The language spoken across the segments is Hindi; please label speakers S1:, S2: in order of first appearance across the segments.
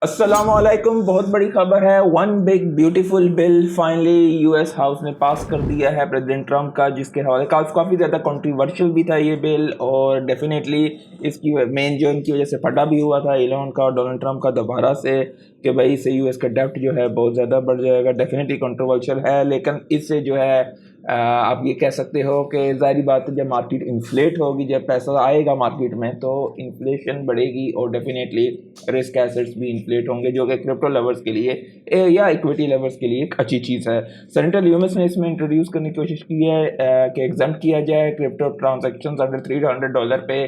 S1: अस्सलामुअलैकुम। बहुत बड़ी खबर है। One big beautiful bill finally US house ने पास कर दिया है प्रेसिडेंट ट्रंप का, जिसके हवाले काफ़ी ज़्यादा कंट्रोवर्शियल भी था ये बिल। और डेफिनेटली इसकी मेन जो इनकी वजह से फटा भी हुआ था एलन का और डोनाल्ड ट्रंप का दोबारा से, कि भाई इससे यूएस का डेप्ट जो है बहुत ज़्यादा बढ़ जाएगा। डेफिनेटली कंट्रोवर्शियल है, लेकिन इससे जो है आप ये कह सकते हो कि ज़ाहिर बात है, जब मार्केट इन्फ्लेट होगी, जब पैसा आएगा मार्केट में तो इन्फ्लेशन बढ़ेगी और डेफिनेटली रिस्क एसेट्स भी इन्फ्लेट होंगे, जो कि क्रिप्टो लवर्स के लिए या इक्विटी लवर्स के लिए एक अच्छी चीज़ है। सेनेटर ल्यूमिस ने इसमें इंट्रोड्यूस करने की कोशिश की है कि एग्जाम्प्ट किया जाए क्रिप्टो ट्रांजेक्शन अंडर $300 पे,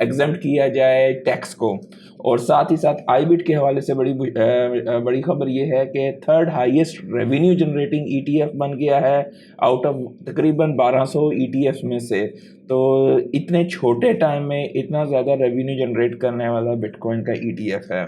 S1: एग्जाम्प्ट किया जाए टैक्स को। और साथ ही साथ आईबिट के हवाले से बड़ी खबर ये है कि third highest revenue generating ETF बन गया है आउट ऑफ तकरीबन 1200 ईटीएफ में से। तो इतने छोटे टाइम में इतना ज़्यादा रेवेन्यू जनरेट करने वाला बिटकॉइन का ईटीएफ है।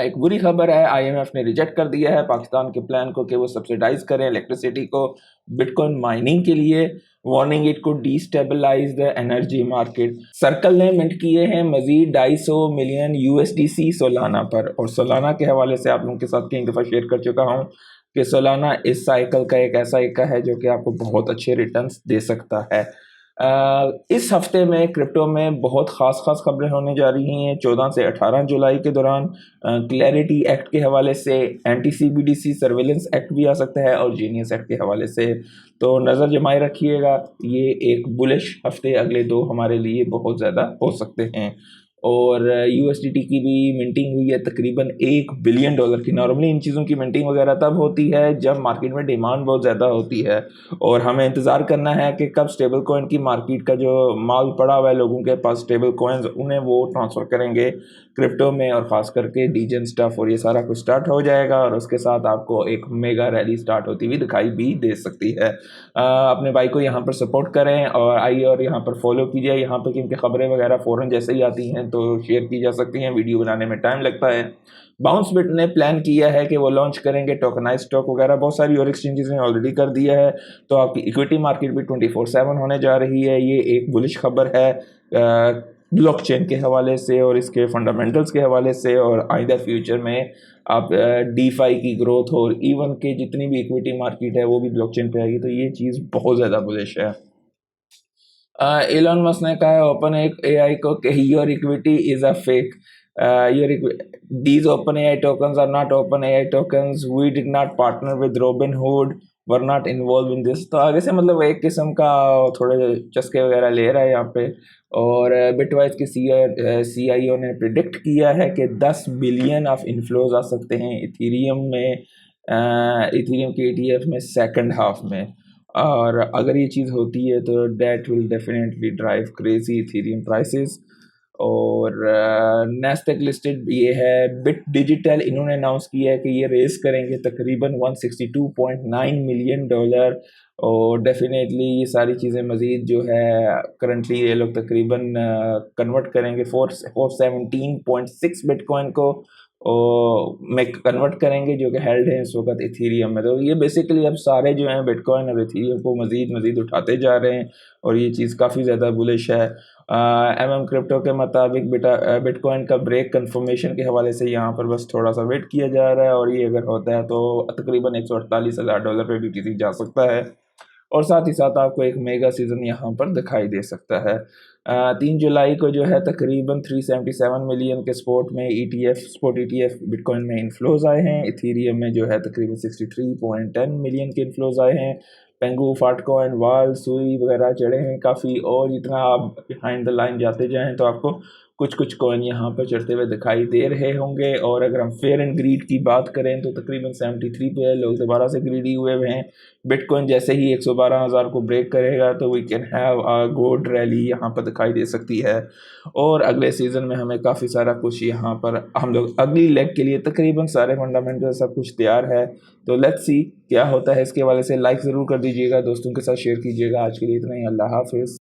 S1: एक बुरी खबर है, आईएमएफ ने रिजेक्ट कर दिया है पाकिस्तान के प्लान को कि वो सब्सिडाइज करें इलेक्ट्रिसिटी को बिटकॉइन माइनिंग के लिए। वार्निंग इट को destabilise the energy market. Circle ने मिंट किए हैं मजीद 250 मिलियन यूएसडीसी सोलाना पर। और सोलाना के हवाले से आप लोगों के साथ कई दफ़ा शेयर कर चुका हूँ कि सोलाना इस साइकिल का एक ऐसा इक्का है जो कि आपको बहुत अच्छे रिटर्न्स दे सकता है। इस हफ्ते में क्रिप्टो में बहुत ख़ास खबरें होने जा रही हैं। 14 से 18 जुलाई के दौरान क्लैरिटी एक्ट के हवाले से, एंटी सीबीडीसी सर्वेलेंस एक्ट भी आ सकता है और जीनियस एक्ट के हवाले से। तो नज़र जमाए रखिएगा, ये एक बुलिश हफ्ते अगले दो हमारे लिए बहुत ज़्यादा हो सकते हैं। और यूएसडीटी की भी मिंटिंग हुई है तकरीबन $1 बिलियन की। नॉर्मली इन चीज़ों की मिंटिंग वगैरह तब होती है जब मार्केट में डिमांड बहुत ज़्यादा होती है, और हमें इंतज़ार करना है कि कब स्टेबल कॉइन की मार्केट का जो माल पड़ा हुआ है लोगों के पास स्टेबल कॉइन्स, उन्हें वो ट्रांसफ़र करेंगे क्रिप्टो में, और ख़ास करके डीजन स्टफ और ये सारा कुछ स्टार्ट हो जाएगा। और उसके साथ आपको एक मेगा रैली स्टार्ट होती हुई दिखाई भी दे सकती है। अपने भाई को यहाँ पर सपोर्ट करें और आइए और यहाँ पर फॉलो कीजिए, यहाँ पर क्योंकि खबरें वगैरह फ़ौरन जैसे ही आती हैं तो शेयर की जा सकती हैं, वीडियो बनाने में टाइम लगता है। बाउंसबिट ने प्लान किया है कि वो लॉन्च करेंगे टोकनाइज स्टॉक वगैरह, बहुत सारी और एक्सचेंजेस ने ऑलरेडी कर दिया है। तो आपकी इक्विटी मार्केट भी 24/7 होने जा रही है। ये एक बुलिश खबर है ब्लॉकचेन के हवाले से और इसके फंडामेंटल्स के हवाले से, और आइंदा फ्यूचर में आप डीफाई की ग्रोथ और इवन के जितनी भी इक्विटी मार्केट है वो भी ब्लॉकचेन पे आएगी। तो ये चीज़ बहुत ज़्यादा बुलिश है। एलन मस्क ने कहा है ओपन एआई को कि your equity is a fake, your these open AI tokens are not open AI tokens, we did not partner with Robin Hood, were not involve in this. तो आगे से मतलब एक किस्म का थोड़े चस्के वगैरह ले रहा है यहाँ पे। और बिटवाइज के सीआईओ ने प्रिडिक्ट किया है कि 10 बिलियन ऑफ इन्फ्लोज आ सकते हैं इथीरियम में, इथीरियम के ईटीएफ में सेकंड हाफ में। और अगर ये चीज़ होती है तो that will definitely drive crazy Ethereum prices. और नैस्डैक लिस्टेड ये है बिट डिजिटल, इन्होंने अनाउंस किया है कि ये रेस करेंगे तकरीबन $162.9 मिलियन। और डेफिनेटली ये सारी चीज़ें मज़ीद जो है करंटली ये लोग तकरीबन कन्वर्ट करेंगे 417.6 बिटकॉइन को में कन्वर्ट करेंगे, जो कि हेल्ड है इस वक्त इथीरियम में। तो ये बेसिकली अब सारे जो हैं बिटकॉइन और इथीरियम को मज़ीद उठाते जा रहे हैं, और ये चीज़ काफ़ी ज़्यादा बुलिश है। क्रिप्टो के मुताबिक बिटकॉइन का ब्रेक कंफर्मेशन के हवाले से यहाँ पर बस थोड़ा सा वेट किया जा रहा है, और ये अगर होता है तो तकरीबन $148,000 पे भी किसी जा सकता है। और साथ ही साथ आपको एक मेगा सीज़न यहाँ पर दिखाई दे सकता है। 3 जुलाई को जो है तकरीबन 377 मिलियन के स्पॉट ईटीएफ बिटकॉइन में इन्फ्लोज आए हैं। इथीरियम में जो है तकरीबन 63.10 मिलियन के इन्फ्लोज आए हैं। पेंगू, फाटकॉइन, वाल, सुई वगैरह चढ़े हैं काफ़ी। और जितना आप बिहाइंड द लाइन जाते जाएँ तो आपको कुछ कॉइन यहाँ पर चढ़ते हुए दिखाई दे रहे होंगे। और अगर हम फेयर एंड ग्रीड की बात करें तो तकरीबन 73 पे है, लोग दोबारा से ग्रीडी हुए हुए हैं। बिटकॉइन जैसे ही 112,000 को ब्रेक करेगा तो we can have a good rally यहाँ पर दिखाई दे सकती है। और अगले सीज़न में हमें काफ़ी सारा कुछ यहाँ पर हम लोग अगली लेग के लिए तकरीबन सारे फंडामेंटल सब कुछ तैयार है। तो लेट्स सी क्या होता है। इसके हवाले से लाइक ज़रूर कर दीजिएगा, दोस्तों के साथ शेयर कीजिएगा। आज के लिए इतना ही, अल्लाह हाफिज़।